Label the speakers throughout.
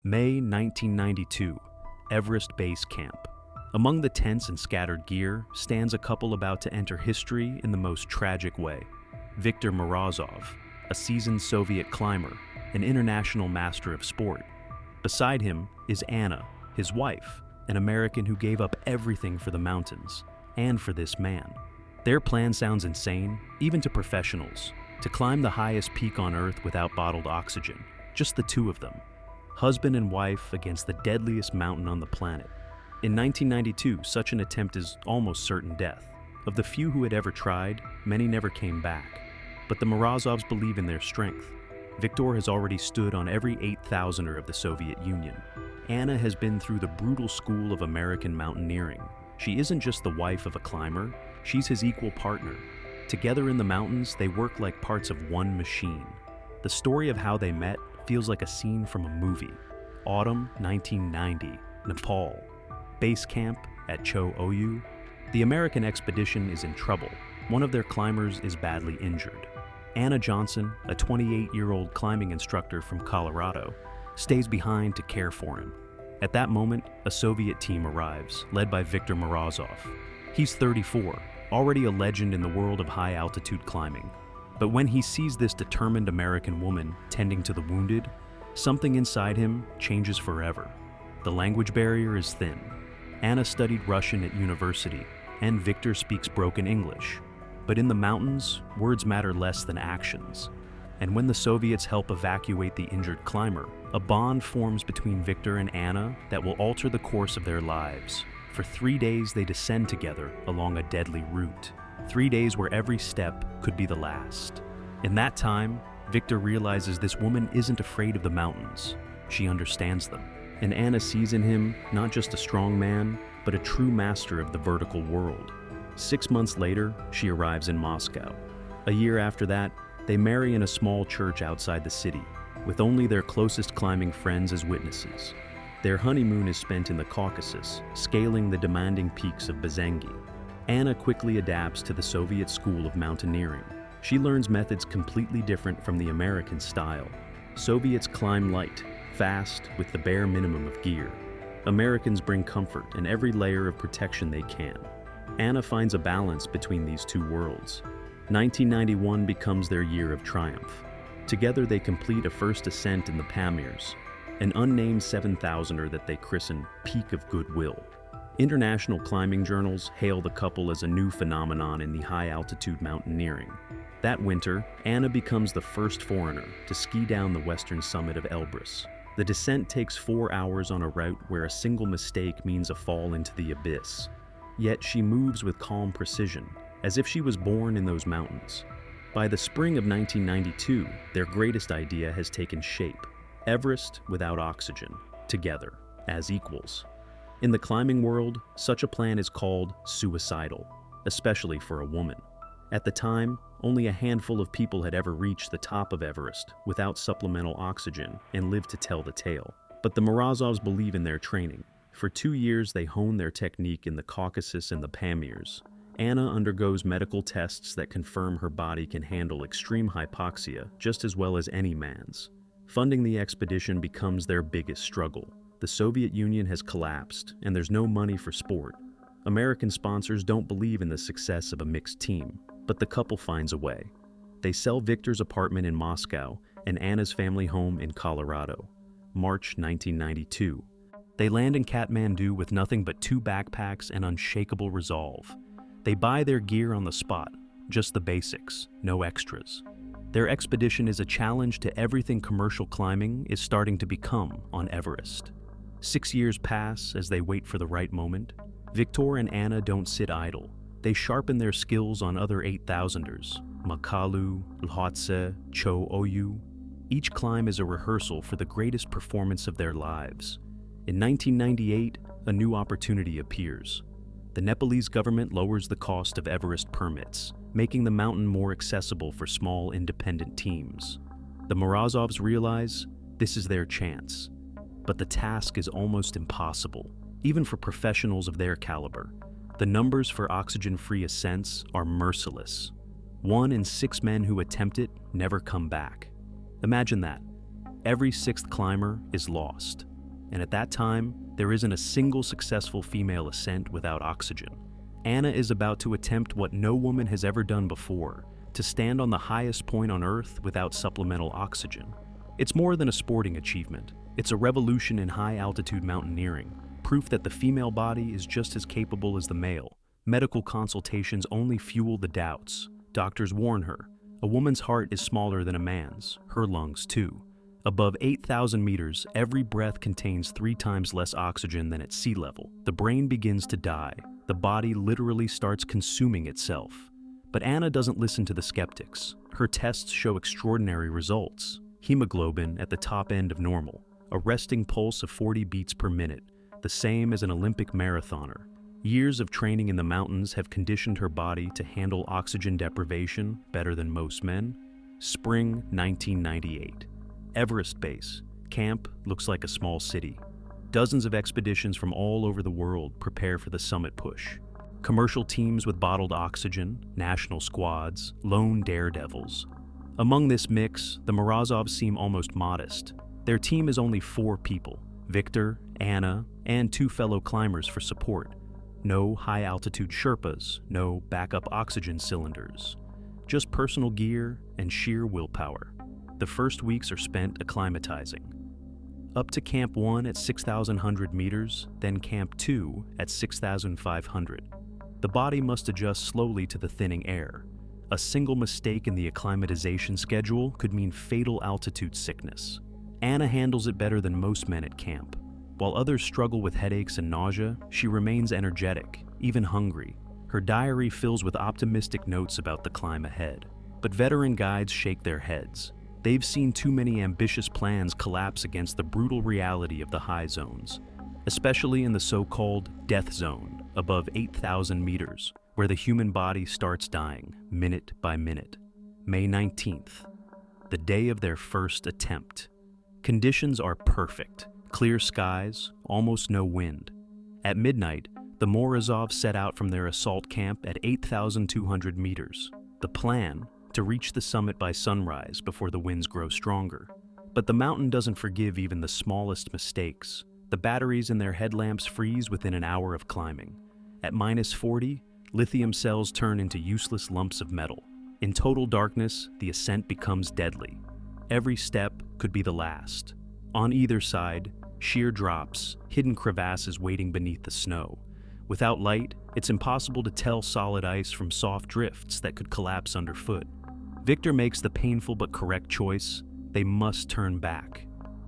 Speaker 1: May 1992, Everest Base Camp. Among the tents and scattered gear stands a couple about to enter history in the most tragic way. Viktor Morozov, a seasoned Soviet climber, an international master of sport. Beside him is Anna, his wife, an American who gave up everything for the mountains, and for this man. Their plan sounds insane, even to professionals, to climb the highest peak on Earth without bottled oxygen, just the two of them. Husband and wife against the deadliest mountain on the planet. In 1992, such an attempt is almost certain death. Of the few who had ever tried, many never came back. But the Morozovs believe in their strength. Viktor has already stood on every 8,000er of the Soviet Union. Anna has been through the brutal school of American mountaineering. She isn't just the wife of a climber, she's his equal partner. Together in the mountains, they work like parts of one machine. The story of how they met feels like a scene from a movie. Autumn 1990, Nepal. Base camp at Cho Oyu. The American expedition is in trouble. One of their climbers is badly injured. Anna Johnson, a 28-year-old climbing instructor from Colorado, stays behind to care for him. At that moment, a Soviet team arrives, led by Viktor Morozov. He's 34, already a legend in the world of high-altitude climbing. But when he sees this determined American woman tending to the wounded, something inside him changes forever. The language barrier is thin. Anna studied Russian at university, and Viktor speaks broken English. But in the mountains, words matter less than actions. And when the Soviets help evacuate the injured climber, a bond forms between Viktor and Anna that will alter the course of their lives. For 3 days, they descend together along a deadly route. 3 days where every step could be the last. In that time, Viktor realizes this woman isn't afraid of the mountains. She understands them. And Anna sees in him not just a strong man, but a true master of the vertical world. 6 months later, she arrives in Moscow. A year after that, they marry in a small church outside the city, with only their closest climbing friends as witnesses. Their honeymoon is spent in the Caucasus, scaling the demanding peaks of Bazangi. Anna quickly adapts to the Soviet school of mountaineering. She learns methods completely different from the American style. Soviets climb light, fast, with the bare minimum of gear. Americans bring comfort and every layer of protection they can. Anna finds a balance between these two worlds. 1991 becomes their year of triumph. Together they complete a first ascent in the Pamirs, an unnamed 7,000er that they christen Peak of Goodwill. International climbing journals hail the couple as a new phenomenon in the high-altitude mountaineering. That winter, Anna becomes the first foreigner to ski down the western summit of Elbrus. The descent takes 4 hours on a route where a single mistake means a fall into the abyss. Yet she moves with calm precision, as if she was born in those mountains. By the spring of 1992, their greatest idea has taken shape. Everest without oxygen, together, as equals. In the climbing world, such a plan is called suicidal, especially for a woman. At the time, only a handful of people had ever reached the top of Everest without supplemental oxygen and lived to tell the tale. But the Morozovs believe in their training. For 2 years, they hone their technique in the Caucasus and the Pamirs. Anna undergoes medical tests that confirm her body can handle extreme hypoxia just as well as any man's. Funding the expedition becomes their biggest struggle. The Soviet Union has collapsed, and there's no money for sport. American sponsors don't believe in the success of a mixed team, but the couple finds a way. They sell Viktor's apartment in Moscow and Anna's family home in Colorado. March 1992. They land in Kathmandu with nothing but 2 backpacks and unshakable resolve. They buy their gear on the spot, just the basics, no extras. Their expedition is a challenge to everything commercial climbing is starting to become on Everest. 6 years pass as they wait for the right moment. Viktor and Anna don't sit idle. They sharpen their skills on other 8,000ers, Makalu, Lhotse, Cho Oyu. Each climb is a rehearsal for the greatest performance of their lives. In 1998, a new opportunity appears. The Nepalese government lowers the cost of Everest permits, making the mountain more accessible for small independent teams. The Morozovs realize this is their chance. But the task is almost impossible, even for professionals of their caliber. The numbers for oxygen-free ascents are merciless. 1 in 6 men who attempt it never come back. Imagine that. Every 6th climber is lost. and at that time, there isn't a single successful female ascent without oxygen. Anna is about to attempt what no woman has ever done before, to stand on the highest point on Earth without supplemental oxygen. It's more than a sporting achievement. It's a revolution in high-altitude mountaineering, proof that the female body is just as capable as the male. Medical consultations only fuel the doubts. Doctors warn her. A woman's heart is smaller than a man's, her lungs too. Above 8,000 meters, every breath contains 3 times less oxygen than at sea level. The brain begins to die. The body literally starts consuming itself. But Anna doesn't listen to the skeptics. Her tests show extraordinary results. Hemoglobin at the top end of normal, a resting pulse of 40 beats per minute, the same as an Olympic marathoner. Years of training in the mountains have conditioned her body to handle oxygen deprivation better than most men. Spring 1998. Everest Base. Camp looks like a small city. Dozens of expeditions from all over the world prepare for the summit push. Commercial teams with bottled oxygen, national squads, lone daredevils. Among this mix, the Morozovs seem almost modest. Their team is only 4 people: Victor, Anna, and 2 fellow climbers for support. No high-altitude Sherpas, no backup oxygen cylinders. Just personal gear and sheer willpower. The first weeks are spent acclimatizing. Up to Camp 1 at 6,100 meters, then Camp 2 at 6,500. The body must adjust slowly to the thinning air. A single mistake in the acclimatization schedule could mean fatal altitude sickness. Anna handles it better than most men at camp. While others struggle with headaches and nausea, she remains energetic, even hungry. Her diary fills with optimistic notes about the climb ahead. But veteran guides shake their heads. They've seen too many ambitious plans collapse against the brutal reality of the high zones, especially in the so-called death zone above 8,000 meters, where the human body starts dying minute by minute. May 19th, the day of their first attempt. Conditions are perfect. Clear skies, almost no wind. At midnight, the Morozovs set out from their assault camp at 8,200 meters. The plan, to reach the summit by sunrise before the winds grow stronger. But the mountain doesn't forgive even the smallest mistakes. The batteries in their headlamps freeze within an hour of climbing. At -40, lithium cells turn into useless lumps of metal. In total darkness, the ascent becomes deadly. Every step could be the last. On either side, sheer drops, hidden crevasses waiting beneath the snow. Without light, it's impossible to tell solid ice from soft drifts that could collapse underfoot. Victor makes the painful but correct choice. They must turn back.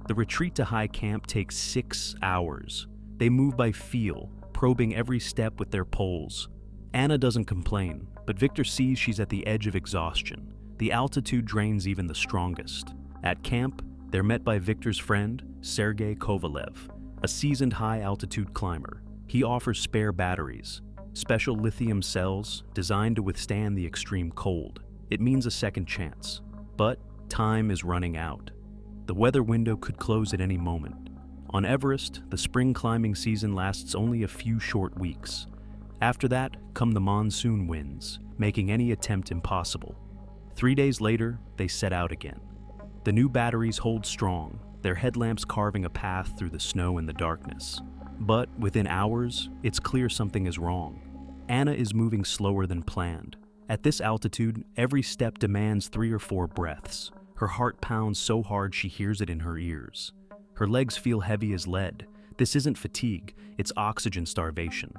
Speaker 1: The retreat to high camp takes 6 hours. They move by feel, probing every step with their poles. Anna doesn't complain, but Victor sees she's at the edge of exhaustion. The altitude drains even the strongest. At camp, they're met by Victor's friend, Sergei Kovalev, a seasoned high-altitude climber. He offers spare batteries, special lithium cells designed to withstand the extreme cold. It means a second chance. But time is running out. The weather window could close at any moment. On Everest, the spring climbing season lasts only a few short weeks. After that come the monsoon winds, making any attempt impossible. 3 days later, they set out again. The new batteries hold strong, their headlamps carving a path through the snow and the darkness. But within hours, it's clear something is wrong. Anna is moving slower than planned. At this altitude, every step demands 3 or 4 breaths. Her heart pounds so hard she hears it in her ears. Her legs feel heavy as lead. This isn't fatigue, it's oxygen starvation.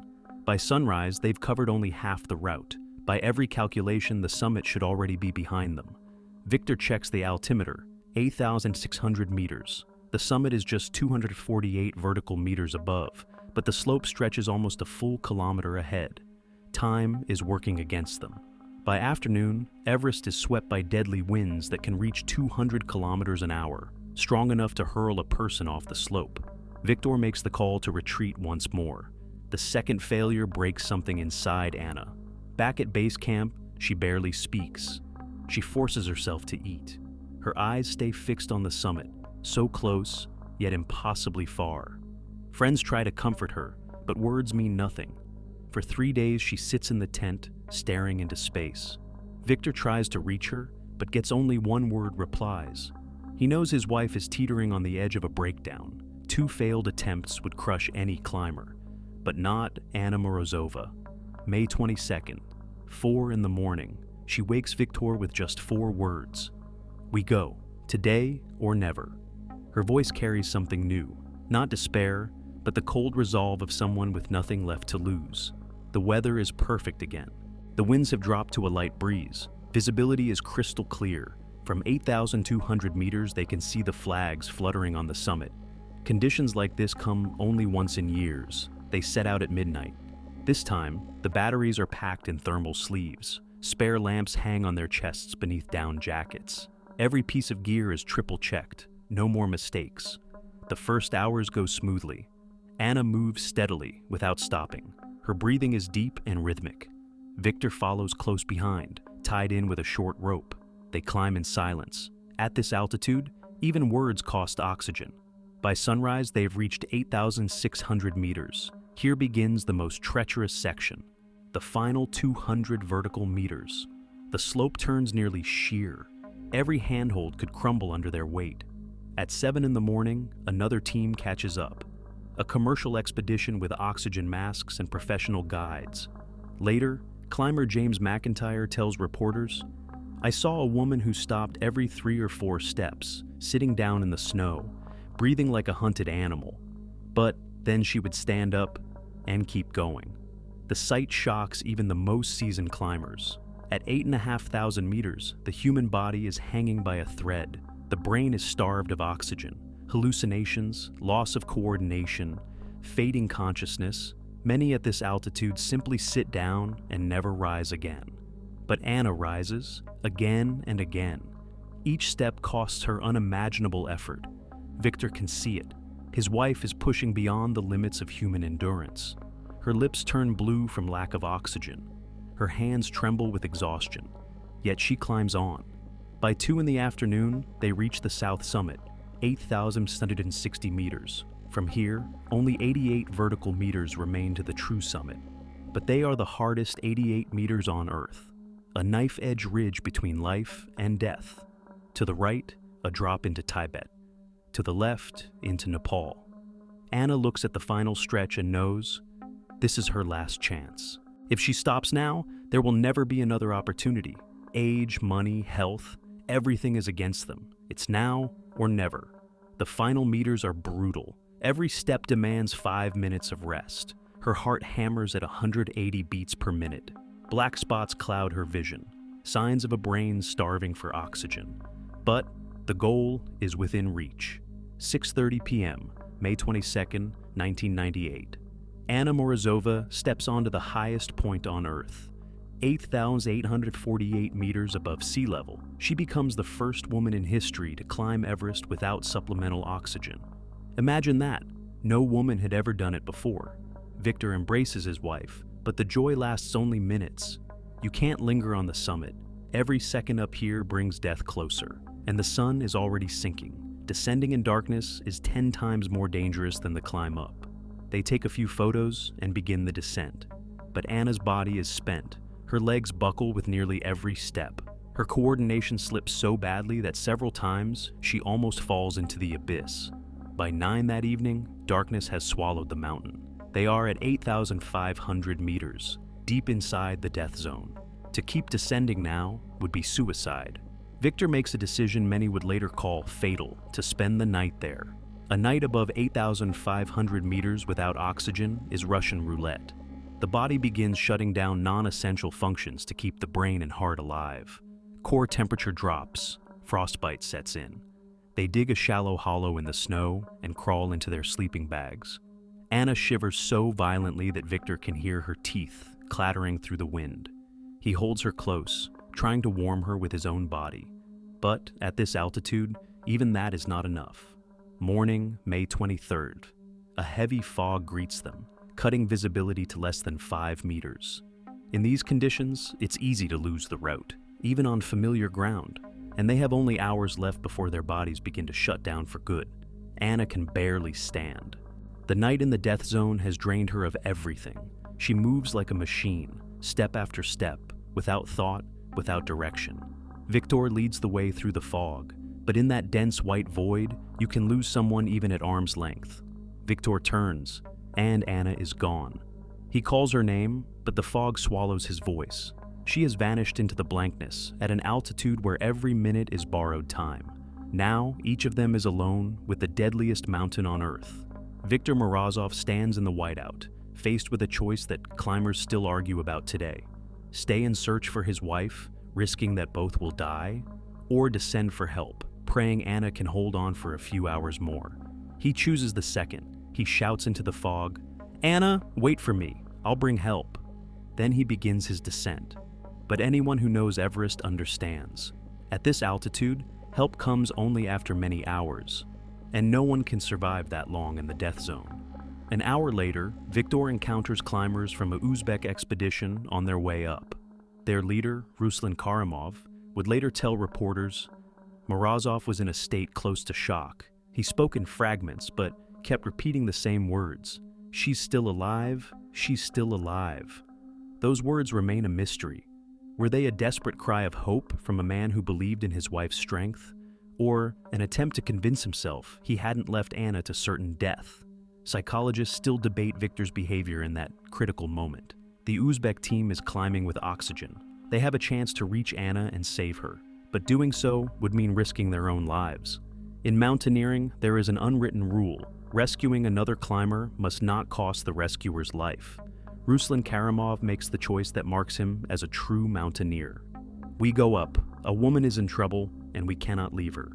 Speaker 1: By sunrise, they've covered only half the route. By every calculation, the summit should already be behind them. Victor checks the altimeter, 8,600 meters. The summit is just 248 vertical meters above, but the slope stretches almost a full kilometer ahead. Time is working against them. By afternoon, Everest is swept by deadly winds that can reach 200 kilometers an hour, strong enough to hurl a person off the slope. Victor makes the call to retreat once more. The second failure breaks something inside Anna. Back at base camp, she barely speaks. She forces herself to eat. Her eyes stay fixed on the summit, so close, yet impossibly far. Friends try to comfort her, but words mean nothing. For 3 days, she sits in the tent, staring into space. Victor tries to reach her, but gets only one word replies. He knows his wife is teetering on the edge of a breakdown. 2 failed attempts would crush any climber, but not Anna Morozova. May 22nd, 4 in the morning, she wakes Viktor with just 4 words. "We go, today or never." Her voice carries something new, not despair, but the cold resolve of someone with nothing left to lose. The weather is perfect again. The winds have dropped to a light breeze. Visibility is crystal clear. From 8,200 meters, they can see the flags fluttering on the summit. Conditions like this come only once in years. They set out at midnight. This time, the batteries are packed in thermal sleeves. Spare lamps hang on their chests beneath down jackets. Every piece of gear is triple-checked. No more mistakes. The first hours go smoothly. Anna moves steadily, without stopping. Her breathing is deep and rhythmic. Viktor follows close behind, tied in with a short rope. They climb in silence. At this altitude, even words cost oxygen. By sunrise, they have reached 8,600 meters. Here begins the most treacherous section, the final 200 vertical meters. The slope turns nearly sheer. Every handhold could crumble under their weight. At 7 in the morning, another team catches up. A commercial expedition with oxygen masks and professional guides. Later, climber James McIntyre tells reporters, "I saw a woman who stopped every 3 or 4 steps, sitting down in the snow, breathing like a hunted animal. But then she would stand up and keep going." The sight shocks even the most seasoned climbers. At 8,500 meters, the human body is hanging by a thread. The brain is starved of oxygen. Hallucinations, loss of coordination, fading consciousness. Many at this altitude simply sit down and never rise again. But Anna rises, again and again. Each step costs her unimaginable effort. Viktor can see it. His wife is pushing beyond the limits of human endurance. Her lips turn blue from lack of oxygen. Her hands tremble with exhaustion. Yet she climbs on. By 2 in the afternoon, they reach the south summit, 8,760 meters. From here, only 88 vertical meters remain to the true summit. But they are the hardest 88 meters on Earth. A knife-edge ridge between life and death. To the right, a drop into Tibet. To the left, into Nepal. Anna looks at the final stretch and knows this is her last chance. If she stops now, there will never be another opportunity. Age, money, health, everything is against them. It's now or never. The final meters are brutal. Every step demands 5 minutes of rest. Her heart hammers at 180 beats per minute. Black spots cloud her vision, signs of a brain starving for oxygen. But the goal is within reach. 6:30 p.m., May 22nd, 1998. Anna Morozova steps onto the highest point on Earth. 8,848 meters above sea level, she becomes the first woman in history to climb Everest without supplemental oxygen. Imagine that. No woman had ever done it before. Viktor embraces his wife, but the joy lasts only minutes. You can't linger on the summit. Every second up here brings death closer, and the sun is already sinking. Descending in darkness is 10 times more dangerous than the climb up. They take a few photos and begin the descent. But Anna's body is spent. Her legs buckle with nearly every step. Her coordination slips so badly that several times she almost falls into the abyss. By 9 that evening, darkness has swallowed the mountain. They are at 8,500 meters, deep inside the death zone. To keep descending now would be suicide. Viktor makes a decision many would later call fatal, to spend the night there. A night above 8,500 meters without oxygen is Russian roulette. The body begins shutting down non-essential functions to keep the brain and heart alive. Core temperature drops, frostbite sets in. They dig a shallow hollow in the snow and crawl into their sleeping bags. Anna shivers so violently that Viktor can hear her teeth clattering through the wind. He holds her close, trying to warm her with his own body. But at this altitude, even that is not enough. Morning, May 23rd. A heavy fog greets them, cutting visibility to less than 5 meters. In these conditions, it's easy to lose the route, even on familiar ground, and they have only hours left before their bodies begin to shut down for good. Anna can barely stand. The night in the death zone has drained her of everything. She moves like a machine, step after step, without thought, without direction. Viktor leads the way through the fog, But in that dense white void, you can lose someone even at arm's length. Victor turns, and Anna is gone. He calls her name, but the fog swallows his voice. She has vanished into the blankness at an altitude where every minute is borrowed time. Now, each of them is alone with the deadliest mountain on Earth. Viktor Morozov stands in the whiteout, faced with a choice that climbers still argue about today. Stay and search for his wife, risking that both will die, or descend for help, praying Anna can hold on for a few hours more. He chooses the second. He shouts into the fog, "Anna, wait for me. I'll bring help." Then he begins his descent. But anyone who knows Everest understands. At this altitude, help comes only after many hours, and no one can survive that long in the death zone. An hour later, Viktor encounters climbers from a Uzbek expedition on their way up. Their leader, Ruslan Karimov, would later tell reporters, Morozov was in a state close to shock. He spoke in fragments, but kept repeating the same words. "She's still alive, she's still alive." Those words remain a mystery. Were they a desperate cry of hope from a man who believed in his wife's strength? Or an attempt to convince himself he hadn't left Anna to certain death? Psychologists still debate Viktor's behavior in that critical moment. The Uzbek team is climbing with oxygen. They have a chance to reach Anna and save her, but doing so would mean risking their own lives. In mountaineering, there is an unwritten rule. Rescuing another climber must not cost the rescuer's life. Ruslan Karimov makes the choice that marks him as a true mountaineer. We go up. A woman is in trouble, and we cannot leave her.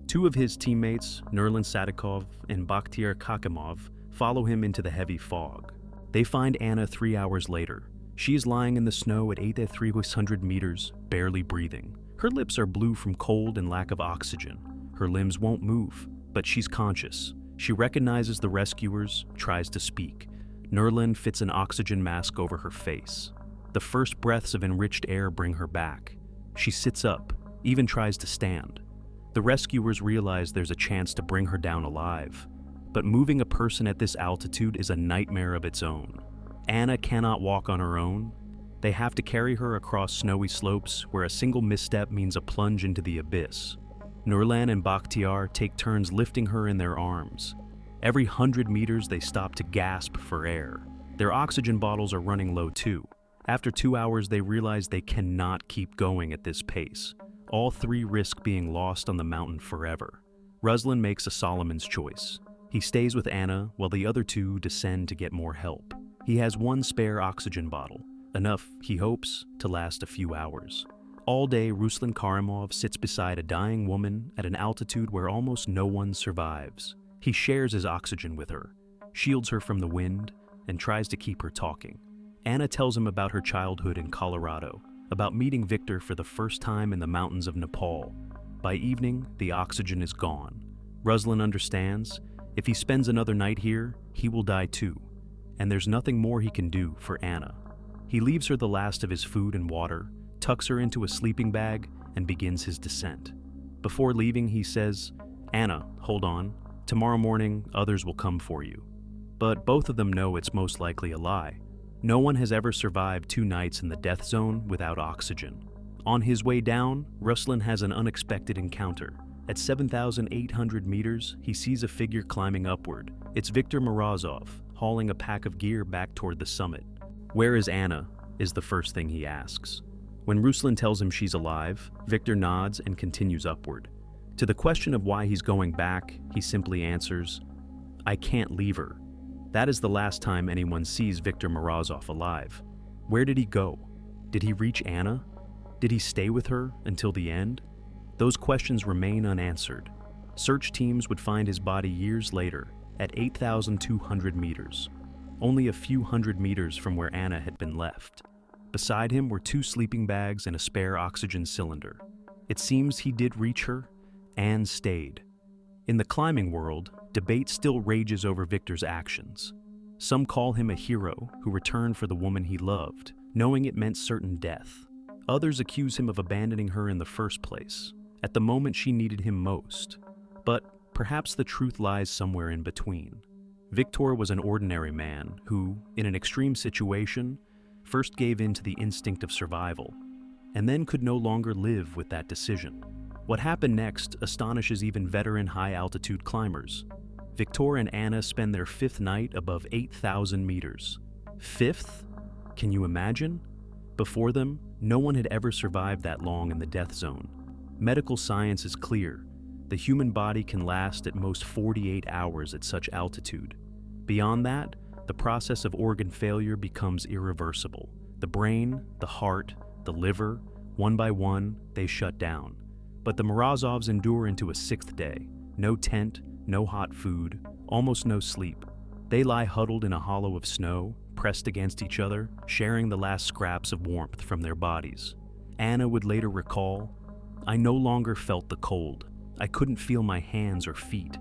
Speaker 1: Two of his teammates, Nurlan Sadikov and Bakhtiar Kakimov, follow him into the heavy fog. They find Anna 3 hours later. She is lying in the snow at 8,300 meters, barely breathing. Her lips are blue from cold and lack of oxygen. Her limbs won't move, but she's conscious. She recognizes the rescuers, tries to speak. Nurlan fits an oxygen mask over her face. The first breaths of enriched air bring her back. She sits up, even tries to stand. The rescuers realize there's a chance to bring her down alive. But moving a person at this altitude is a nightmare of its own. Anna cannot walk on her own. They have to carry her across snowy slopes where a single misstep means a plunge into the abyss. Nurlan and Bakhtiar take turns lifting her in their arms. Every 100 meters they stop to gasp for air. Their oxygen bottles are running low too. After 2 hours they realize they cannot keep going at this pace. All three risk being lost on the mountain forever. Ruslan makes a Solomon's choice. He stays with Anna while the other two descend to get more help. He has one spare oxygen bottle, enough, he hopes, to last a few hours. All day, Ruslan Karimov sits beside a dying woman at an altitude where almost no one survives. He shares his oxygen with her, shields her from the wind, and tries to keep her talking. Anna tells him about her childhood in Colorado, about meeting Viktor for the first time in the mountains of Nepal. By evening, the oxygen is gone. Ruslan understands, if he spends another night here, he will die too, and there's nothing more he can do for Anna. He leaves her the last of his food and water, tucks her into a sleeping bag, and begins his descent. Before leaving, he says, "Anna, hold on. Tomorrow morning, others will come for you." But both of them know it's most likely a lie. No one has ever survived 2 nights in the death zone without oxygen. On his way down, Ruslan has an unexpected encounter. At 7,800 meters, he sees a figure climbing upward. It's Viktor Morozov, hauling a pack of gear back toward the summit. "Where is Anna?" is the first thing he asks. When Ruslan tells him she's alive, Viktor nods and continues upward. To the question of why he's going back, he simply answers, "I can't leave her." That is the last time anyone sees Viktor Morozov alive. Where did he go? Did he reach Anna? Did he stay with her until the end? Those questions remain unanswered. Search teams would find his body years later, at 8,200 meters, only a few hundred meters from where Anna had been left. Beside him were 2 sleeping bags and a spare oxygen cylinder. It seems he did reach her, and stayed. In the climbing world, debate still rages over Viktor's actions. Some call him a hero who returned for the woman he loved, knowing it meant certain death. Others accuse him of abandoning her in the first place, at the moment she needed him most. But perhaps the truth lies somewhere in between. Viktor was an ordinary man who, in an extreme situation, first gave in to the instinct of survival, and then could no longer live with that decision. What happened next astonishes even veteran high-altitude climbers. Victor and Anna spend their fifth night above 8,000 meters. Fifth? Can you imagine? Before them, no one had ever survived that long in the death zone. Medical science is clear. The human body can last at most 48 hours at such altitude. Beyond that, the process of organ failure becomes irreversible. The brain, the heart, the liver, one by one, they shut down. But the Morozovs endure into a sixth day. No tent, no hot food, almost no sleep. They lie huddled in a hollow of snow, pressed against each other, sharing the last scraps of warmth from their bodies. Anna would later recall, "I no longer felt the cold. I couldn't feel my hands or feet.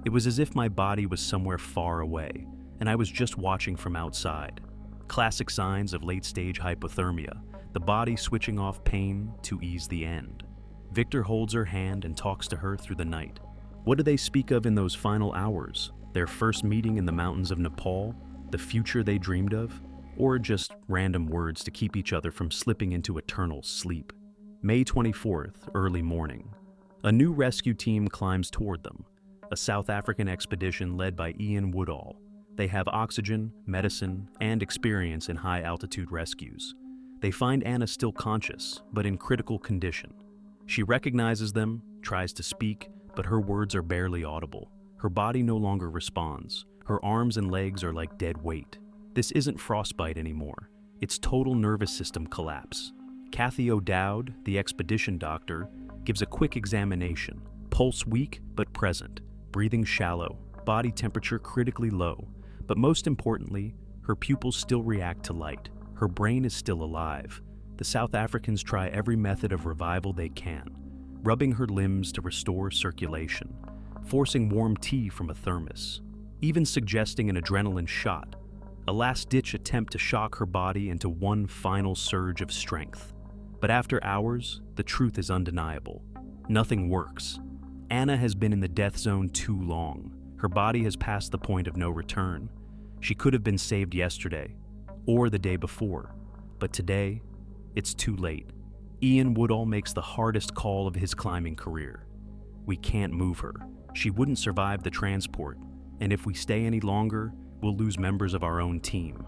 Speaker 1: It was as if my body was somewhere far away, and I was just watching from outside." Classic signs of late-stage hypothermia, the body switching off pain to ease the end. Victor holds her hand and talks to her through the night. What do they speak of in those final hours? Their first meeting in the mountains of Nepal? The future they dreamed of? Or just random words to keep each other from slipping into eternal sleep? May 24th, early morning. A new rescue team climbs toward them. A South African expedition led by Ian Woodall. They have oxygen, medicine, and experience in high-altitude rescues. They find Anna still conscious, but in critical condition. She recognizes them, tries to speak, but her words are barely audible. Her body no longer responds. Her arms and legs are like dead weight. This isn't frostbite anymore. It's total nervous system collapse. Kathy O'Dowd, the expedition doctor, gives a quick examination. Pulse weak but present, breathing shallow, body temperature critically low. But most importantly, her pupils still react to light. Her brain is still alive. The South Africans try every method of revival they can, rubbing her limbs to restore circulation, forcing warm tea from a thermos, even suggesting an adrenaline shot, a last-ditch attempt to shock her body into one final surge of strength. But after hours, the truth is undeniable. Nothing works. Anna has been in the death zone too long. Her body has passed the point of no return. She could have been saved yesterday, or the day before, but today, it's too late. Ian Woodall makes the hardest call of his climbing career. We can't move her. She wouldn't survive the transport, and if we stay any longer, we'll lose members of our own team.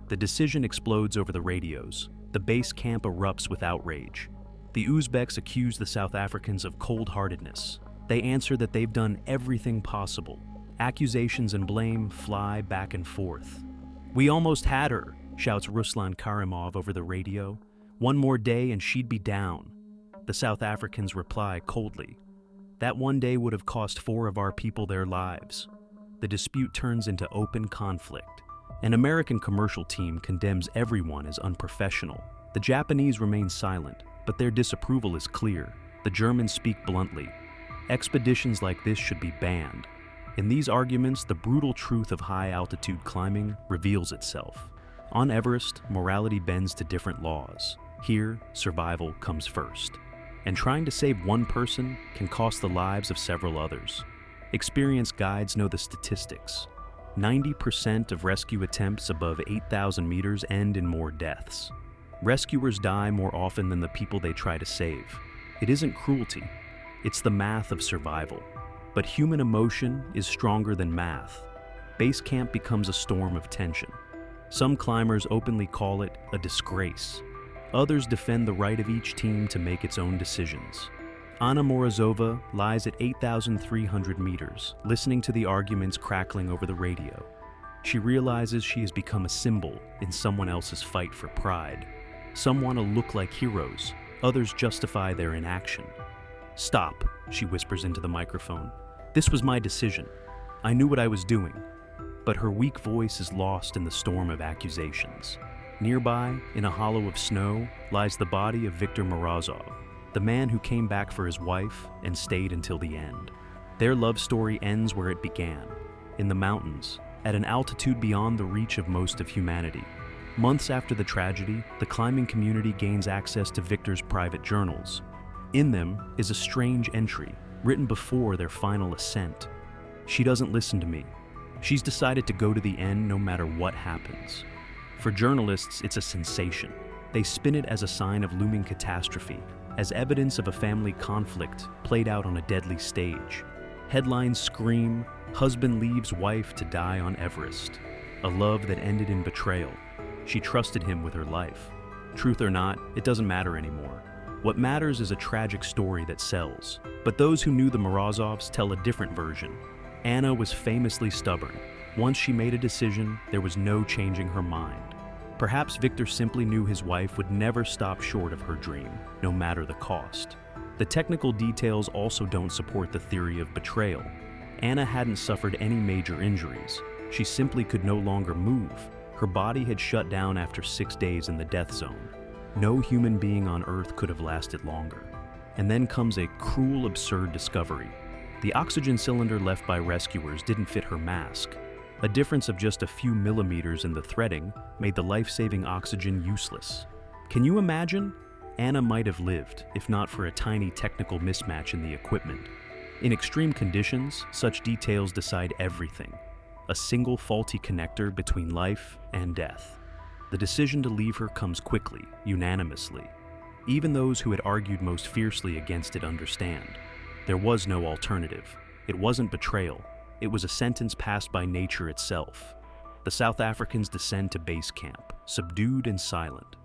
Speaker 1: The decision explodes over the radios. The base camp erupts with outrage. The Uzbeks accuse the South Africans of cold-heartedness. They answer that they've done everything possible. Accusations and blame fly back and forth. "We almost had her," shouts Ruslan Karimov over the radio. "One more day and she'd be down." The South Africans reply coldly, "That one day would have cost 4 of our people their lives." The dispute turns into open conflict. An American commercial team condemns everyone as unprofessional. The Japanese remain silent, but their disapproval is clear. The Germans speak bluntly. Expeditions like this should be banned. In these arguments, the brutal truth of high-altitude climbing reveals itself. On Everest, morality bends to different laws. Here, survival comes first. And trying to save one person can cost the lives of several others. Experienced guides know the statistics. 90% of rescue attempts above 8,000 meters end in more deaths. Rescuers die more often than the people they try to save. It isn't cruelty, it's the math of survival. But human emotion is stronger than math. Base camp becomes a storm of tension. Some climbers openly call it a disgrace. Others defend the right of each team to make its own decisions. Anna Morozova lies at 8,300 meters, listening to the arguments crackling over the radio. She realizes she has become a symbol in someone else's fight for pride. Some want to look like heroes, others justify their inaction. "Stop," she whispers into the microphone. "This was my decision. I knew what I was doing." But her weak voice is lost in the storm of accusations. Nearby, in a hollow of snow, lies the body of Victor Morozov, the man who came back for his wife and stayed until the end. Their love story ends where it began, in the mountains, at an altitude beyond the reach of most of humanity. Months after the tragedy, the climbing community gains access to Victor's private journals. In them is a strange entry, written before their final ascent. "She doesn't listen to me. She's decided to go to the end no matter what happens." For journalists, it's a sensation. They spin it as a sign of looming catastrophe. as evidence of a family conflict played out on a deadly stage. Headlines scream, "Husband leaves wife to die on Everest." A love that ended in betrayal. She trusted him with her life. Truth or not, it doesn't matter anymore. What matters is a tragic story that sells. But those who knew the Morozovs tell a different version. Anna was famously stubborn. Once she made a decision, there was no changing her mind. Perhaps Victor simply knew his wife would never stop short of her dream, no matter the cost. The technical details also don't support the theory of betrayal. Anna hadn't suffered any major injuries. She simply could no longer move. Her body had shut down after 6 days in the death zone. No human being on Earth could have lasted longer. And then comes a cruel, absurd discovery. The oxygen cylinder left by rescuers didn't fit her mask. A difference of just a few millimeters in the threading made the life-saving oxygen useless. Can you imagine? Anna might have lived, if not for a tiny technical mismatch in the equipment. In extreme conditions, such details decide everything. A single faulty connector between life and death. The decision to leave her comes quickly, unanimously. Even those who had argued most fiercely against it understand. There was no alternative. It wasn't betrayal. It was a sentence passed by nature itself. The South Africans descend to base camp, subdued and silent.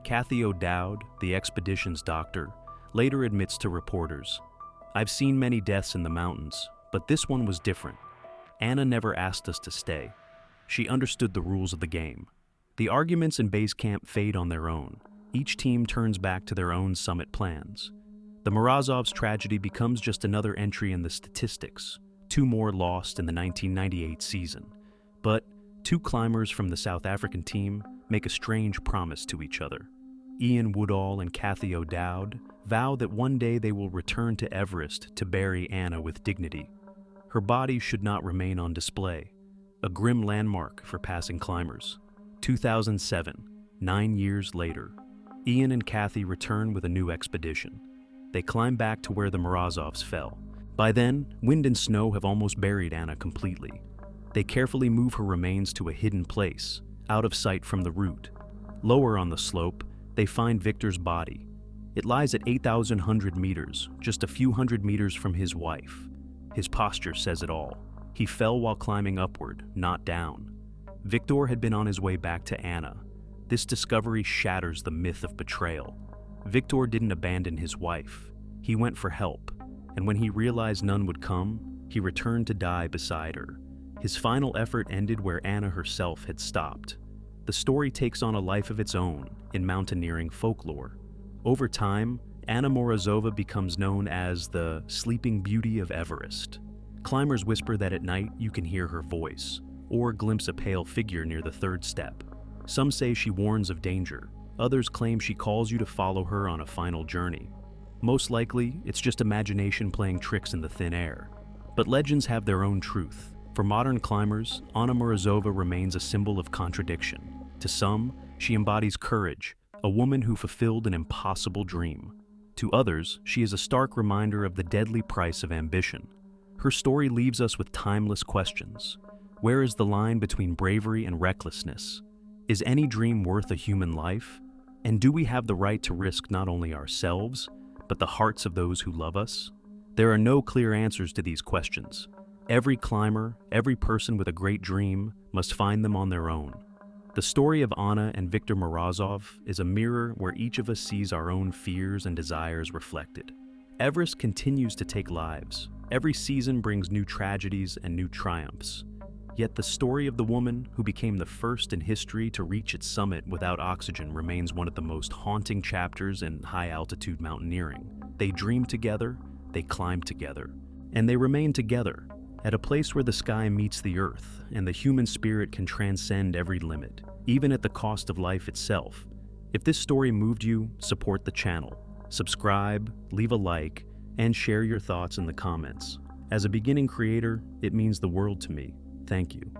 Speaker 1: Cathy O'Dowd, the expedition's doctor, later admits to reporters, "I've seen many deaths in the mountains, but this one was different. Anna never asked us to stay. She understood the rules of the game." The arguments in base camp fade on their own. Each team turns back to their own summit plans. The Morozovs' tragedy becomes just another entry in the statistics. 2 more lost in the 1998 season. But 2 climbers from the South African team make a strange promise to each other. Ian Woodall and Cathy O'Dowd vow that one day they will return to Everest to bury Anna with dignity. Her body should not remain on display, a grim landmark for passing climbers. 2007, 9 years later, Ian and Cathy return with a new expedition. They climb back to where the Morozovs fell. By then, wind and snow have almost buried Anna completely. They carefully move her remains to a hidden place, out of sight from the route. Lower on the slope, they find Victor's body. It lies at 8,100 meters, just a few hundred meters from his wife. His posture says it all. He fell while climbing upward, not down. Victor had been on his way back to Anna. This discovery shatters the myth of betrayal. Victor didn't abandon his wife. He went for help, and when he realized none would come, he returned to die beside her. His final effort ended where Anna herself had stopped. The story takes on a life of its own in mountaineering folklore. Over time, Anna Morozova becomes known as the Sleeping Beauty of Everest. Climbers whisper that at night you can hear her voice, or glimpse a pale figure near the 3rd step. Some say she warns of danger. Others claim she calls you to follow her on a final journey. Most likely, it's just imagination playing tricks in the thin air. But legends have their own truth. For modern climbers, Anna Morozova remains a symbol of contradiction. To some, she embodies courage, a woman who fulfilled an impossible dream. To others, she is a stark reminder of the deadly price of ambition. Her story leaves us with timeless questions. Where is the line between bravery and recklessness? Is any dream worth a human life? And do we have the right to risk not only ourselves, but the hearts of those who love us? There are no clear answers to these questions. Every climber, every person with a great dream, must find them on their own. The story of Anna and Victor Morozov is a mirror where each of us sees our own fears and desires reflected. Everest continues to take lives. Every season brings new tragedies and new triumphs. Yet the story of the woman who became the first in history to reach its summit without oxygen remains one of the most haunting chapters in high-altitude mountaineering. They dreamed together, they climbed together, and they remained together at a place where the sky meets the earth and the human spirit can transcend every limit, even at the cost of life itself. If this story moved you, support the channel. Subscribe, leave a like, and share your thoughts in the comments. As a beginning creator, it means the world to me. Thank you.